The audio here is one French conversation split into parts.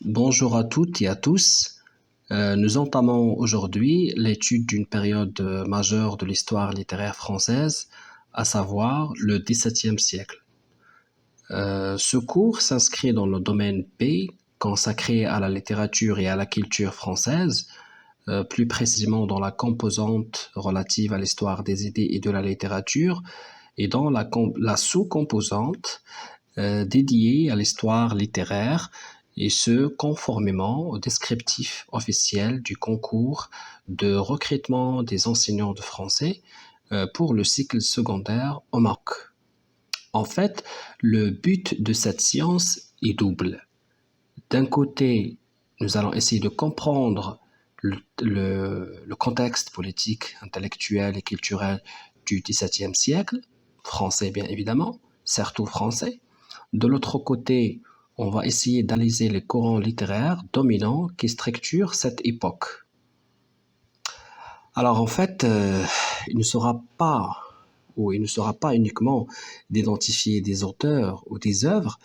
Bonjour à toutes et à tous. Nous entamons aujourd'hui l'étude d'une période majeure de l'histoire littéraire française, à savoir le XVIIe siècle. Ce cours s'inscrit dans le domaine P, consacré à la littérature et à la culture française, plus précisément dans la composante relative à l'histoire des idées et de la littérature, et dans la sous-composante dédiée à l'histoire littéraire, et ce conformément au descriptif officiel du concours de recrutement des enseignants de français pour le cycle secondaire au Maroc. En fait, le but de cette science est double. D'un côté, nous allons essayer de comprendre le contexte politique, intellectuel et culturel du XVIIe siècle, français bien évidemment, surtout français. De l'autre côté, on va essayer d'analyser les courants littéraires dominants qui structurent cette époque. Alors en fait, il ne sera pas uniquement d'identifier des auteurs ou des œuvres,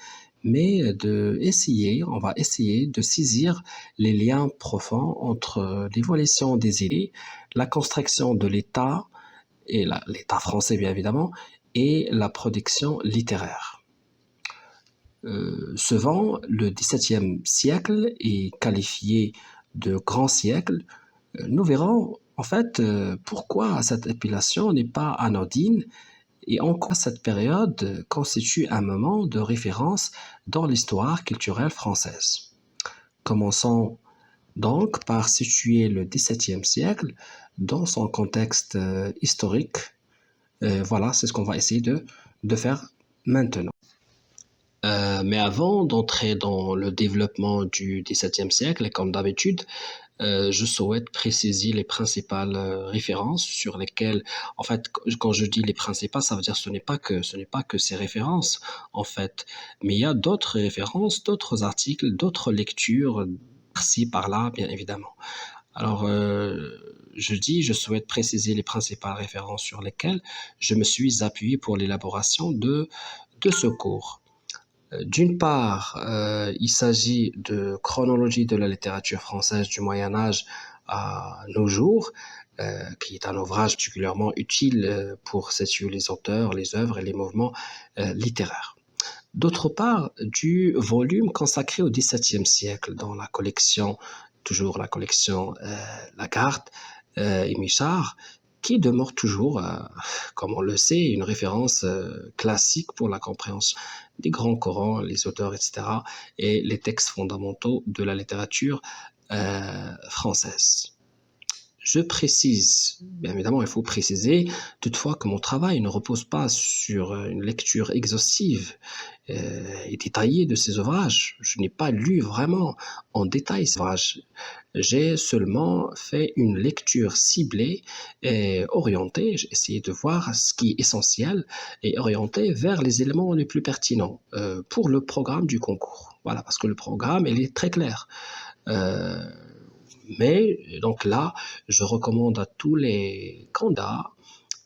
mais on va essayer de saisir les liens profonds entre l'évolution des idées, la construction de l'État, et l'État français bien évidemment, et la production littéraire. Souvent, le XVIIe siècle est qualifié de grand siècle. Nous verrons en fait pourquoi cette appellation n'est pas anodine et en quoi cette période constitue un moment de référence dans l'histoire culturelle française. Commençons donc par situer le XVIIe siècle dans son contexte historique. Voilà, c'est ce qu'on va essayer de faire maintenant. Mais avant d'entrer dans le développement du XVIIe siècle, comme d'habitude, je souhaite préciser les principales références sur lesquelles, en fait, quand je dis les principales, ça veut dire ce n'est pas que ces références, en fait, mais il y a d'autres références, d'autres articles, d'autres lectures, par-ci, par-là, bien évidemment. Alors, je souhaite préciser les principales références sur lesquelles je me suis appuyé pour l'élaboration de ce cours. D'une part, il s'agit de chronologie de la littérature française du Moyen Âge à nos jours, qui est un ouvrage particulièrement utile pour situer les auteurs, les œuvres et les mouvements littéraires. D'autre part, du volume consacré au XVIIe siècle dans la collection, toujours la collection Lagarde et Michard, qui demeure toujours, comme on le sait, une référence classique pour la compréhension des grands Corans, les auteurs, etc., et les textes fondamentaux de la littérature française. Je précise, bien évidemment, il faut préciser toutefois que mon travail ne repose pas sur une lecture exhaustive et détaillée de ces ouvrages. Je n'ai pas lu vraiment en détail ces ouvrages. J'ai seulement fait une lecture ciblée et orientée. J'ai essayé de voir ce qui est essentiel et orienté vers les éléments les plus pertinents pour le programme du concours. Voilà, parce que le programme, il est très clair. Euh, mais donc là, je recommande à tous les candidats,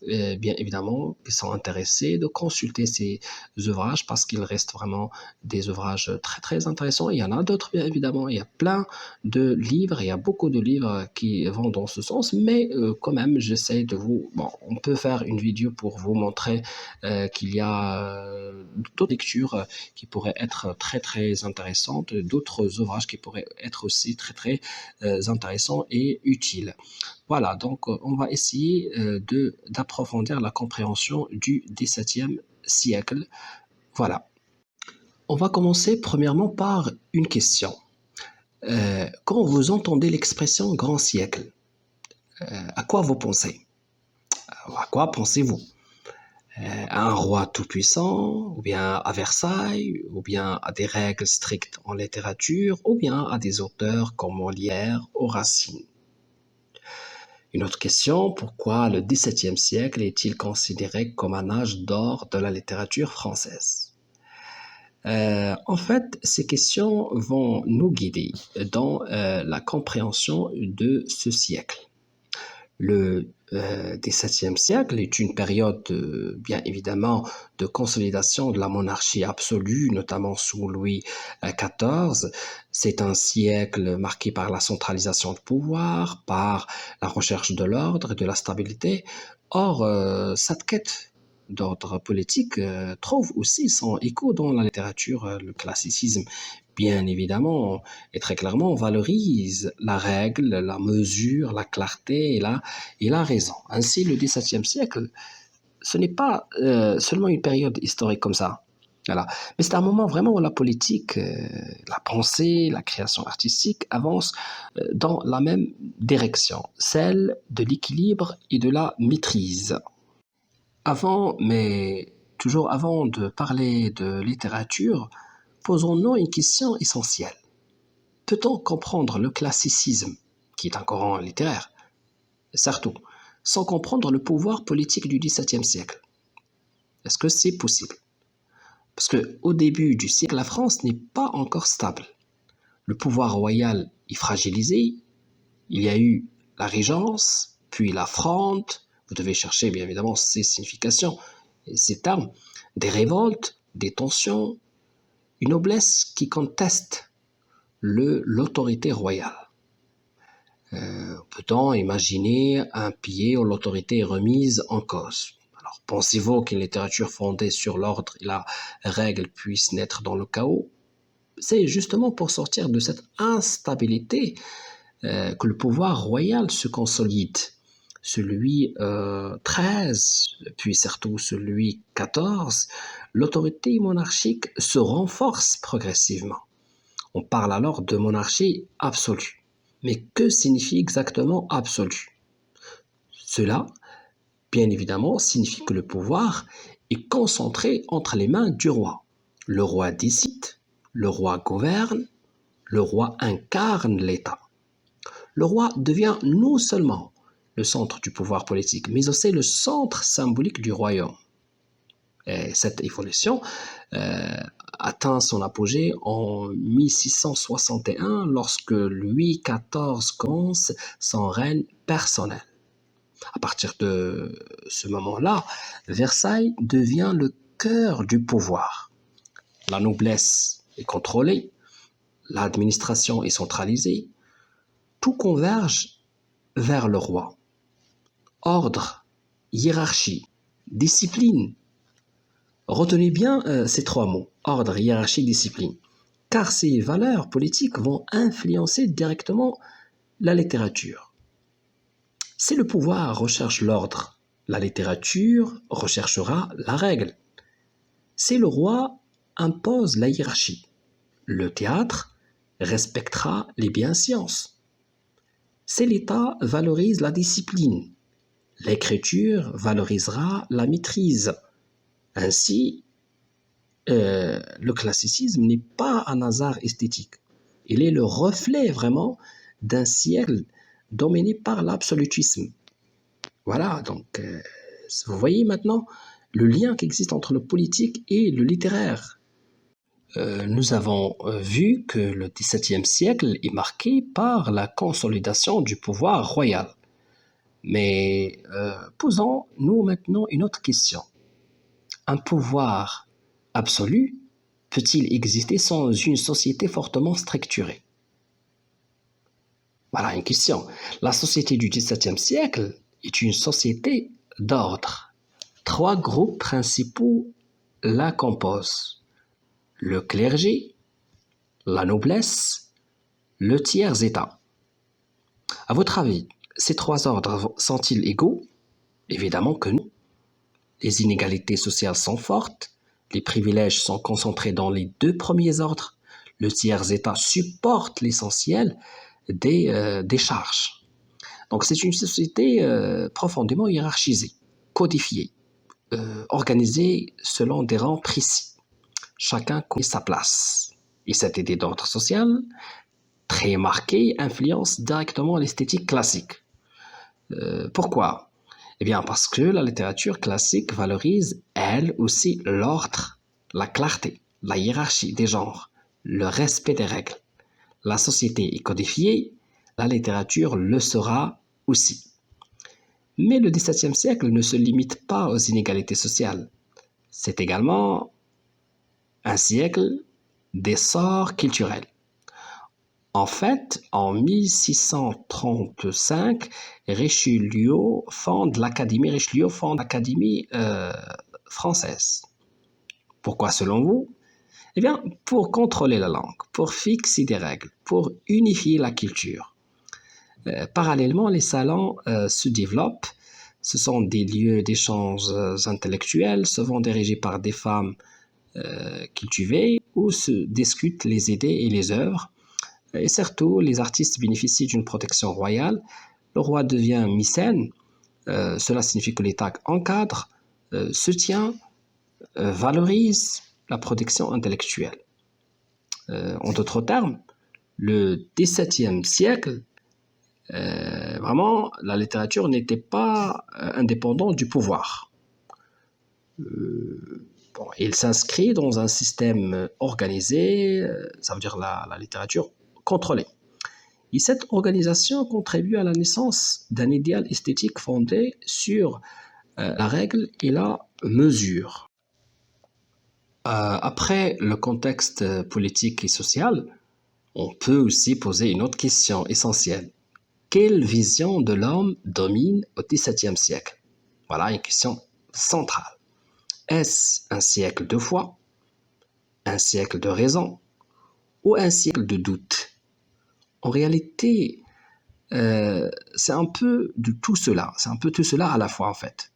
bien évidemment, qui sont intéressés, de consulter ces ouvrages parce qu'ils restent vraiment des ouvrages très très intéressants. Il y en a d'autres, bien évidemment. Il y a plein de livres, il y a beaucoup de livres qui vont dans ce sens, mais quand même, j'essaie de vous... Bon, on peut faire une vidéo pour vous montrer qu'il y a d'autres lectures qui pourraient être très très intéressantes, d'autres ouvrages qui pourraient être aussi très très intéressants et utiles. Voilà, donc on va essayer d'approfondir la compréhension du XVIIe siècle. Voilà. On va commencer premièrement par une question. Quand vous entendez l'expression grand siècle, à quoi vous pensez? À quoi pensez-vous? À un roi tout-puissant, ou bien à Versailles, ou bien à des règles strictes en littérature, ou bien à des auteurs comme Molière ou Racine? Une autre question, pourquoi le XVIIe siècle est-il considéré comme un âge d'or de la littérature française? En fait, ces questions vont nous guider dans la compréhension de ce siècle. Le XVIIe siècle est une période, bien évidemment, de consolidation de la monarchie absolue, notamment sous Louis XIV. C'est un siècle marqué par la centralisation du pouvoir, par la recherche de l'ordre et de la stabilité. Or, cette quête d'ordre politique trouve aussi son écho dans la littérature. Le classicisme, bien évidemment, et très clairement, valorise la règle, la mesure, la clarté et la raison. Ainsi, le XVIIe siècle, ce n'est pas seulement une période historique comme ça. Voilà. Mais c'est un moment vraiment où la politique, la pensée, la création artistique avancent dans la même direction, celle de l'équilibre et de la maîtrise. Avant, mais toujours avant de parler de littérature, posons-nous une question essentielle. Peut-on comprendre le classicisme, qui est un courant littéraire, certes, sans comprendre le pouvoir politique du XVIIe siècle? Est-ce que c'est possible? Parce qu'au début du siècle, la France n'est pas encore stable. Le pouvoir royal est fragilisé. Il y a eu la Régence, puis la Fronde. Vous devez chercher, bien évidemment, ces significations et ces termes. Des révoltes, des tensions, une noblesse qui conteste l'autorité royale. Peut-on imaginer un pays où l'autorité est remise en cause? Alors, pensez-vous qu'une littérature fondée sur l'ordre et la règle puisse naître dans le chaos? C'est justement pour sortir de cette instabilité que le pouvoir royal se consolide. Celui 13, puis surtout celui 14, l'autorité monarchique se renforce progressivement. On parle alors de monarchie absolue. Mais que signifie exactement absolu? Cela, bien évidemment, signifie que le pouvoir est concentré entre les mains du roi. Le roi décide, le roi gouverne, le roi incarne l'État. Le roi devient non seulement le centre du pouvoir politique, mais aussi le centre symbolique du royaume. Et cette évolution atteint son apogée en 1661 lorsque Louis XIV commence son règne personnel. À partir de ce moment-là, Versailles devient le cœur du pouvoir. La noblesse est contrôlée, l'administration est centralisée, tout converge vers le roi. Ordre, hiérarchie, discipline. Retenez bien ces trois mots, ordre, hiérarchie, discipline, car ces valeurs politiques vont influencer directement la littérature. Si le pouvoir recherche l'ordre, la littérature recherchera la règle. Si le roi impose la hiérarchie, le théâtre respectera les biensciences. Si l'État valorise la discipline, l'écriture valorisera la maîtrise. Ainsi, le classicisme n'est pas un hasard esthétique. Il est le reflet vraiment d'un siècle dominé par l'absolutisme. Voilà, donc vous voyez maintenant le lien qui existe entre le politique et le littéraire. Nous avons vu que le XVIIe siècle est marqué par la consolidation du pouvoir royal. Mais posons-nous maintenant une autre question. Un pouvoir absolu peut-il exister sans une société fortement structurée? Voilà une question. La société du XVIIe siècle est une société d'ordre. Trois groupes principaux la composent. Le clergé, la noblesse, le tiers-état. À votre avis, ces trois ordres sont-ils égaux? Évidemment que non. Les inégalités sociales sont fortes, les privilèges sont concentrés dans les deux premiers ordres, le tiers-état supporte l'essentiel des charges. Donc c'est une société profondément hiérarchisée, codifiée, organisée selon des rangs précis. Chacun connaît sa place. Et cette idée d'ordre social, très marquée, influence directement l'esthétique classique. Pourquoi? Eh bien parce que la littérature classique valorise, elle aussi, l'ordre, la clarté, la hiérarchie des genres, le respect des règles. La société est codifiée, la littérature le sera aussi. Mais le XVIIe siècle ne se limite pas aux inégalités sociales. C'est également un siècle d'essor culturel. En fait, en 1635, Richelieu fonde l'Académie française. Pourquoi selon vous? Eh bien, pour contrôler la langue, pour fixer des règles, pour unifier la culture. Parallèlement, les salons se développent. Ce sont des lieux d'échanges intellectuels, souvent dirigés par des femmes cultivées, où se discutent les idées et les œuvres. Et surtout, les artistes bénéficient d'une protection royale. Le roi devient mécène. Cela signifie que l'État encadre, soutient, valorise la protection intellectuelle. En d'autres termes, le XVIIe siècle, vraiment, la littérature n'était pas indépendante du pouvoir. Il s'inscrit dans un système organisé, ça veut dire la littérature contrôlée. Et cette organisation contribue à la naissance d'un idéal esthétique fondé sur la règle et la mesure. Après le contexte politique et social, on peut aussi poser une autre question essentielle. Quelle vision de l'homme domine au XVIIe siècle? Voilà une question centrale. Est-ce un siècle de foi, un siècle de raison ou un siècle de doute? En réalité, c'est un peu de tout cela. C'est un peu tout cela à la fois, en fait.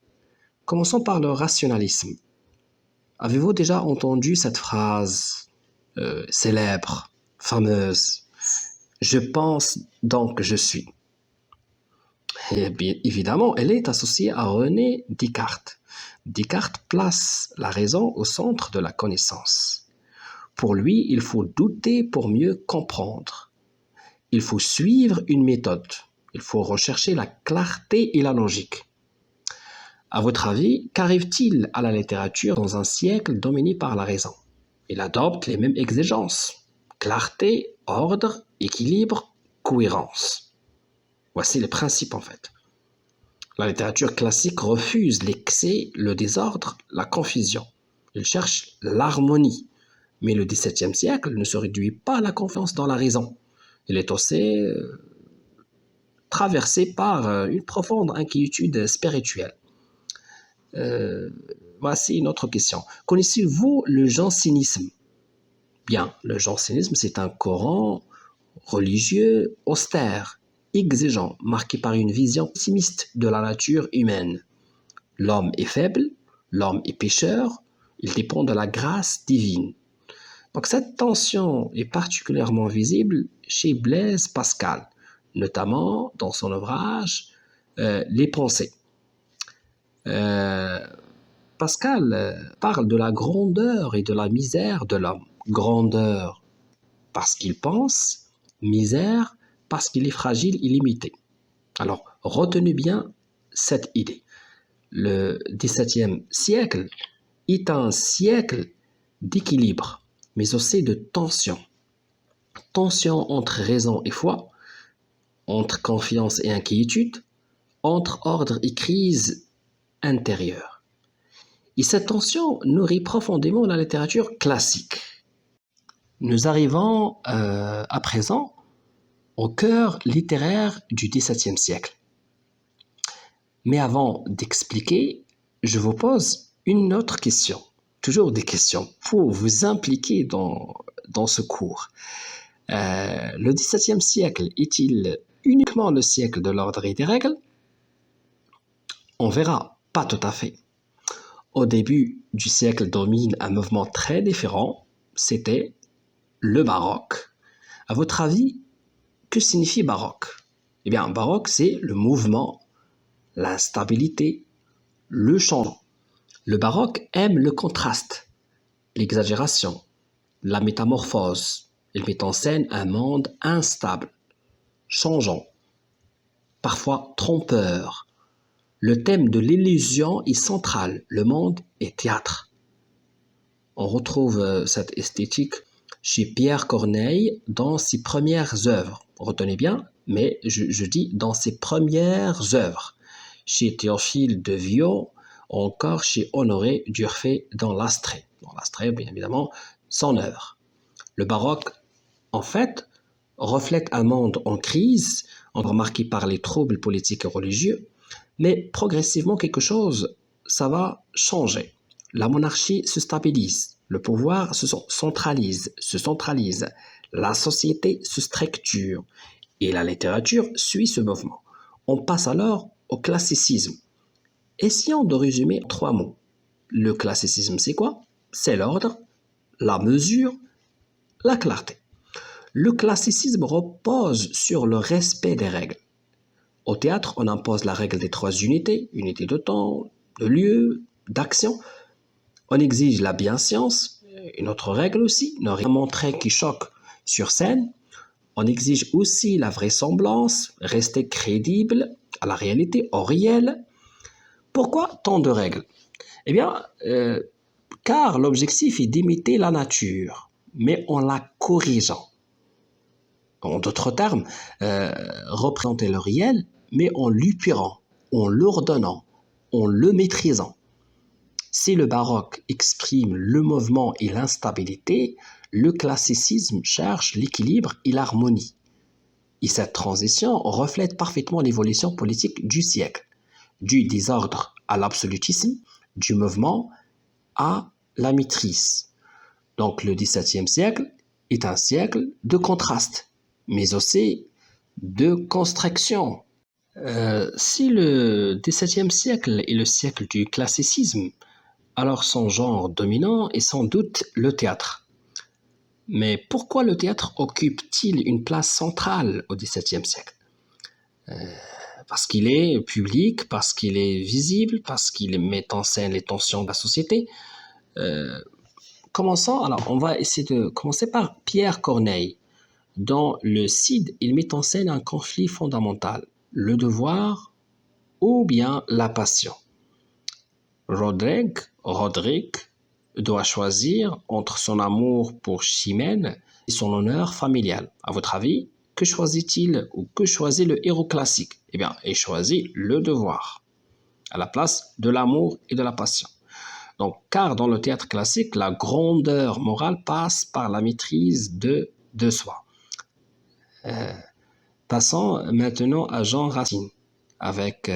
Commençons par le rationalisme. Avez-vous déjà entendu cette phrase célèbre, fameuse? Je pense donc je suis. Et bien évidemment, elle est associée à René Descartes. Descartes place la raison au centre de la connaissance. Pour lui, il faut douter pour mieux comprendre. Il faut suivre une méthode. Il faut rechercher la clarté et la logique. À votre avis, qu'arrive-t-il à la littérature dans un siècle dominé par la raison? Il adopte les mêmes exigences. Clarté, ordre, équilibre, cohérence. Voici les principes en fait. La littérature classique refuse l'excès, le désordre, la confusion. Il cherche l'harmonie. Mais le XVIIe siècle ne se réduit pas à la confiance dans la raison. Il est aussi traversé par une profonde inquiétude spirituelle. Voici une autre question. Connaissez-vous le jansénisme? Bien, le jansénisme, c'est un courant religieux austère, exigeant, marqué par une vision pessimiste de la nature humaine. L'homme est faible, l'homme est pécheur, il dépend de la grâce divine. Donc cette tension est particulièrement visible chez Blaise Pascal, notamment dans son ouvrage Les Pensées. Pascal parle de la grandeur et de la misère de l'homme. Grandeur parce qu'il pense, misère parce qu'il est fragile et limité. Alors, retenez bien cette idée. Le XVIIe siècle est un siècle d'équilibre, mais aussi de tension. Tension entre raison et foi, entre confiance et inquiétude, entre ordre et crise intérieure. Et cette tension nourrit profondément la littérature classique. Nous arrivons à présent au cœur littéraire du XVIIe siècle. Mais avant d'expliquer, je vous pose une autre question. Toujours des questions pour vous impliquer dans ce cours. Le XVIIe siècle est-il uniquement le siècle de l'ordre et des règles? On verra, pas tout à fait. Au début du siècle domine un mouvement très différent, c'était le baroque. À votre avis, que signifie baroque? Eh bien, baroque, c'est le mouvement, l'instabilité, le changement. Le baroque aime le contraste, l'exagération, la métamorphose. Il met en scène un monde instable, changeant, parfois trompeur. Le thème de l'illusion est central, le monde est théâtre. On retrouve cette esthétique chez Pierre Corneille dans ses premières œuvres. Retenez bien, mais je dis dans ses premières œuvres. chez Théophile de Viau, ou encore chez Honoré d'Urfé dans l'Astrée. Dans l'Astrée, bien évidemment, son œuvre. Le baroque, en fait, reflète un monde en crise, encore marqué par les troubles politiques et religieux, mais progressivement quelque chose, ça va changer. La monarchie se stabilise, le pouvoir se centralise, la société se structure et la littérature suit ce mouvement. On passe alors au classicisme. Essayons de résumer en 3 mots. Le classicisme, c'est quoi? C'est l'ordre, la mesure, la clarté. Le classicisme repose sur le respect des règles. Au théâtre, on impose la règle des 3 unités, unité de temps, de lieu, d'action. On exige la bienséance, une autre règle aussi, ne rien montrer qui choque sur scène. On exige aussi la vraisemblance, rester crédible à la réalité, au réel. Pourquoi tant de règles? Eh bien, car l'objectif est d'imiter la nature, mais en la corrigeant. En d'autres termes, représenter le réel, mais en l'upurant, en l'ordonnant, en le maîtrisant. Si le baroque exprime le mouvement et l'instabilité, le classicisme cherche l'équilibre et l'harmonie. Et cette transition reflète parfaitement l'évolution politique du siècle, du désordre à l'absolutisme, du mouvement à la maîtrise. Donc le XVIIe siècle est un siècle de contraste, mais aussi de construction. Si le XVIIe siècle est le siècle du classicisme, alors son genre dominant est sans doute le théâtre. Mais pourquoi le théâtre occupe-t-il une place centrale au XVIIe siècle? Parce qu'il est public, parce qu'il est visible, parce qu'il met en scène les tensions de la société. Commençons, alors on va essayer de commencer par Pierre Corneille. Dans le Cid, il met en scène un conflit fondamental, le devoir ou bien la passion. Roderick doit choisir entre son amour pour Chimène et son honneur familial. À votre avis, que choisit-il ou que choisit le héros classique? Eh bien, il choisit le devoir à la place de l'amour et de la passion. Donc, car dans le théâtre classique, la grandeur morale passe par la maîtrise de soi. Passons maintenant à Jean Racine. Avec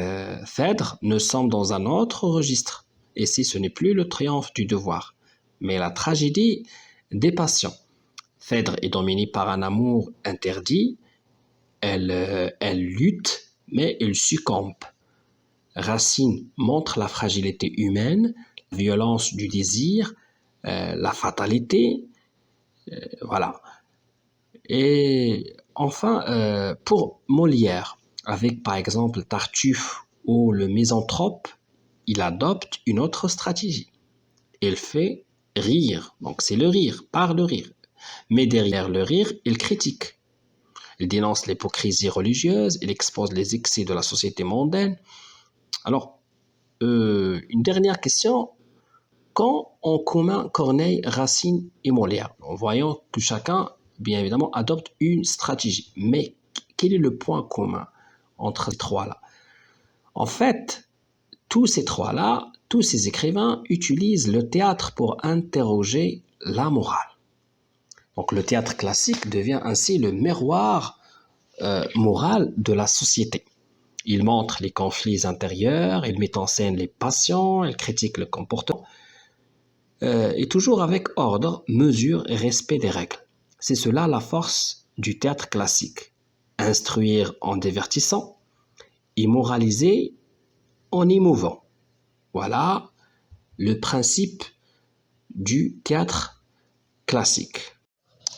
Phèdre, nous sommes dans un autre registre. Et si ce n'est plus le triomphe du devoir, mais la tragédie des passions. Phèdre est dominée par un amour interdit, elle lutte, mais elle succombe. Racine montre la fragilité humaine, la violence du désir, la fatalité, voilà. Et enfin, pour Molière, avec par exemple Tartuffe ou le misanthrope, il adopte une autre stratégie. Il fait rire, donc c'est le rire, par le rire. Mais derrière le rire, il critique. Il dénonce l'hypocrisie religieuse, il expose les excès de la société mondaine. Alors, une dernière question. Quand en commun Corneille, Racine et Molière? Voyons que chacun, bien évidemment, adopte une stratégie. Mais quel est le point commun entre ces trois-là? En fait, tous ces trois-là, tous ces écrivains utilisent le théâtre pour interroger la morale. Donc le théâtre classique devient ainsi le miroir moral de la société. Il montre les conflits intérieurs, il met en scène les passions, il critique le comportement, et toujours avec ordre, mesure et respect des règles. C'est cela la force du théâtre classique. Instruire en divertissant, immoraliser en émouvant. Voilà le principe du théâtre classique.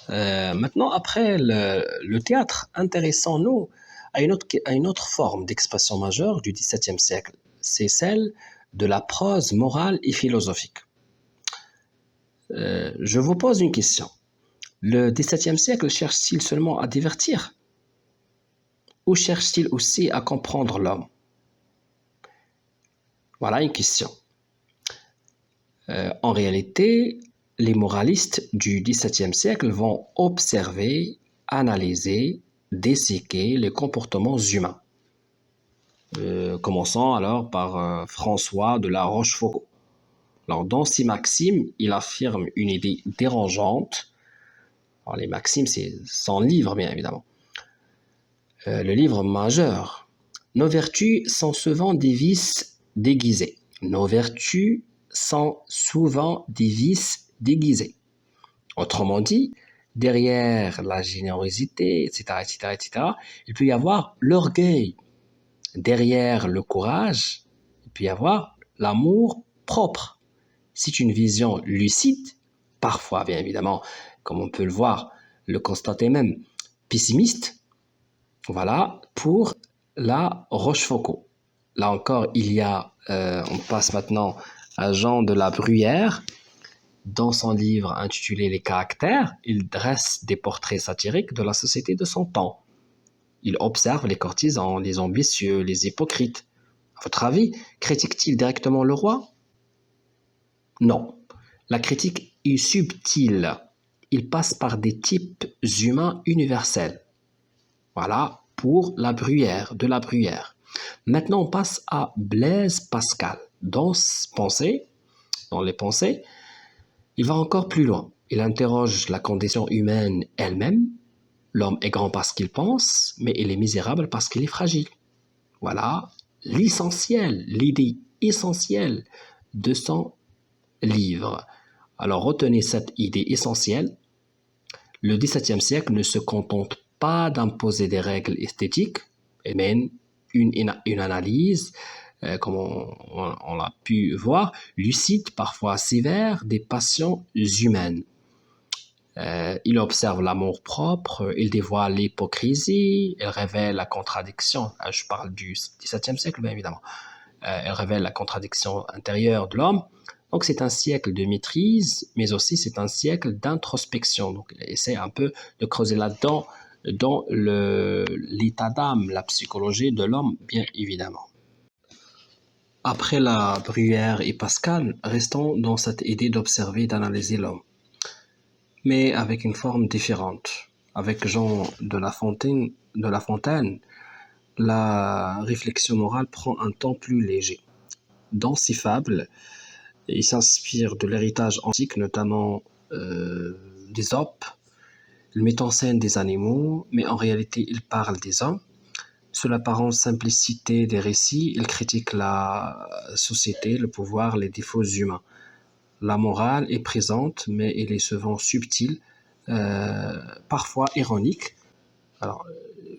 Maintenant, après le théâtre, intéressons-nous à une autre forme d'expression majeure du XVIIe siècle. C'est celle de la prose morale et philosophique. Je vous pose une question. Le XVIIe siècle cherche-t-il seulement à divertir? Ou cherche-t-il aussi à comprendre l'homme? Voilà une question. En réalité, les moralistes du XVIIe siècle vont observer, analyser, disséquer les comportements humains. Commençons alors par François de la Rochefoucauld. Alors, dans ses maximes, il affirme une idée dérangeante. Alors, les maximes, c'est son livre, bien évidemment. Le livre majeur. Nos vertus sont souvent des vices déguisés. Nos vertus sont souvent des vices déguisés. Autrement dit, derrière la générosité, etc., etc., etc., il peut y avoir l'orgueil. Derrière le courage, il peut y avoir l'amour propre. C'est une vision lucide, parfois bien évidemment, comme on peut le voir, le constater même, pessimiste. Voilà, pour la Rochefoucauld. Là encore, on passe maintenant à Jean de la Bruyère. Dans son livre intitulé Les caractères, il dresse des portraits satiriques de la société de son temps. Il observe les courtisans, les ambitieux, les hypocrites. À votre avis, critique-t-il directement le roi? Non. La critique est subtile. Il passe par des types humains universels. Voilà pour la Bruyère, de la Bruyère. Maintenant, on passe à Blaise Pascal. Dans les pensées, il va encore plus loin. Il interroge la condition humaine elle-même. L'homme est grand parce qu'il pense, mais il est misérable parce qu'il est fragile. Voilà l'essentiel, l'idée essentielle de son livre. Alors retenez cette idée essentielle. Le XVIIe siècle ne se contente pas d'imposer des règles esthétiques, mais une analyse, comme on l'a pu voir, lucide, parfois sévère, des passions humaines. Il observe l'amour propre, il dévoile l'hypocrisie, il révèle la contradiction. Je parle du XVIIe siècle, bien évidemment. Il révèle la contradiction intérieure de l'homme. Donc c'est un siècle de maîtrise, mais aussi c'est un siècle d'introspection. Donc il essaie un peu de creuser là-dedans, dans l'état d'âme, la psychologie de l'homme, bien évidemment. Après la Bruyère et Pascal, restons dans cette idée d'observer, d'analyser l'homme, mais avec une forme différente. Avec Jean de La Fontaine, la réflexion morale prend un ton plus léger. Dans ses fables, il s'inspire de l'héritage antique, notamment d'Ésope. Il met en scène des animaux, mais en réalité, il parle des hommes. Sous l'apparente simplicité des récits, il critique la société, le pouvoir, les défauts humains. La morale est présente, mais elle est souvent subtile, parfois ironique. Alors,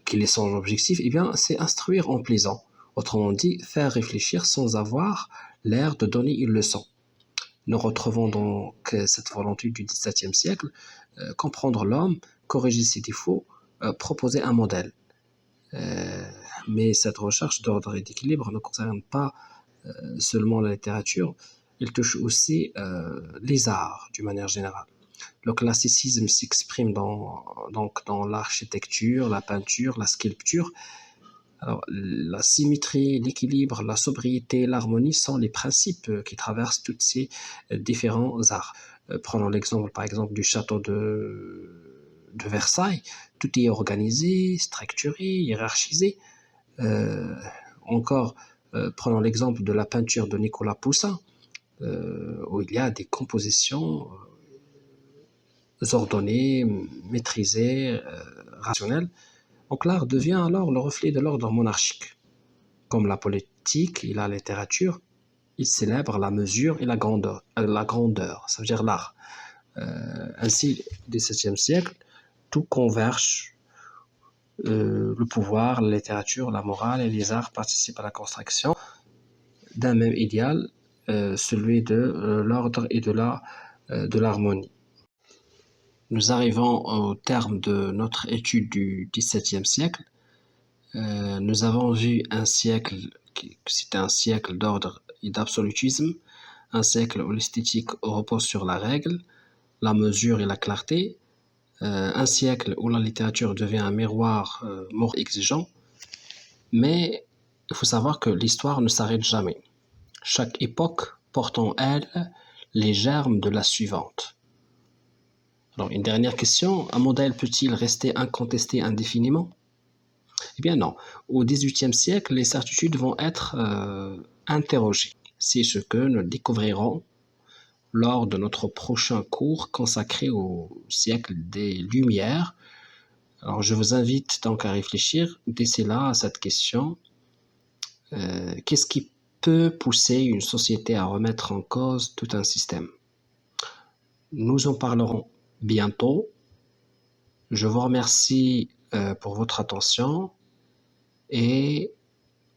quel est son objectif? Eh bien, c'est instruire en plaisant. Autrement dit, faire réfléchir sans avoir l'air de donner une leçon. Nous retrouvons donc cette volonté du XVIIe siècle, comprendre l'homme, corriger ses défauts, proposer un modèle. Mais cette recherche d'ordre et d'équilibre ne concerne pas seulement la littérature, elle touche aussi les arts d'une manière générale. Le classicisme s'exprime donc dans l'architecture, la peinture, la sculpture. Alors, la symétrie, l'équilibre, la sobriété, l'harmonie sont les principes qui traversent tous ces différents arts. Prenons l'exemple, par exemple, du château de Versailles. Tout est organisé, structuré, hiérarchisé. Encore, prenons l'exemple de la peinture de Nicolas Poussin, où il y a des compositions ordonnées, maîtrisées, rationnelles. Donc l'art devient alors le reflet de l'ordre monarchique. Comme la politique et la littérature, il célèbre la mesure et la grandeur, ça veut dire l'art. Ainsi, au XVIIe siècle, tout converge. Le pouvoir, la littérature, la morale et les arts participent à la construction d'un même idéal, celui de l'ordre et de l'harmonie. Nous arrivons au terme de notre étude du XVIIe siècle. Nous avons vu un siècle qui c'était un siècle d'ordre et d'absolutisme, un siècle où l'esthétique repose sur la règle, la mesure et la clarté, un siècle où la littérature devient un miroir more exigeant, mais il faut savoir que l'histoire ne s'arrête jamais. Chaque époque porte en elle les germes de la suivante. Alors, une dernière question, un modèle peut-il rester incontesté indéfiniment? Eh bien non. Au XVIIIe siècle, les certitudes vont être interrogées. C'est ce que nous découvrirons lors de notre prochain cours consacré au siècle des Lumières. Alors je vous invite donc à réfléchir d'ici là à cette question. Qu'est-ce qui peut pousser une société à remettre en cause tout un système? Nous en parlerons bientôt. Je vous remercie pour votre attention et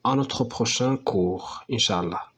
à notre prochain cours, Inch'Allah.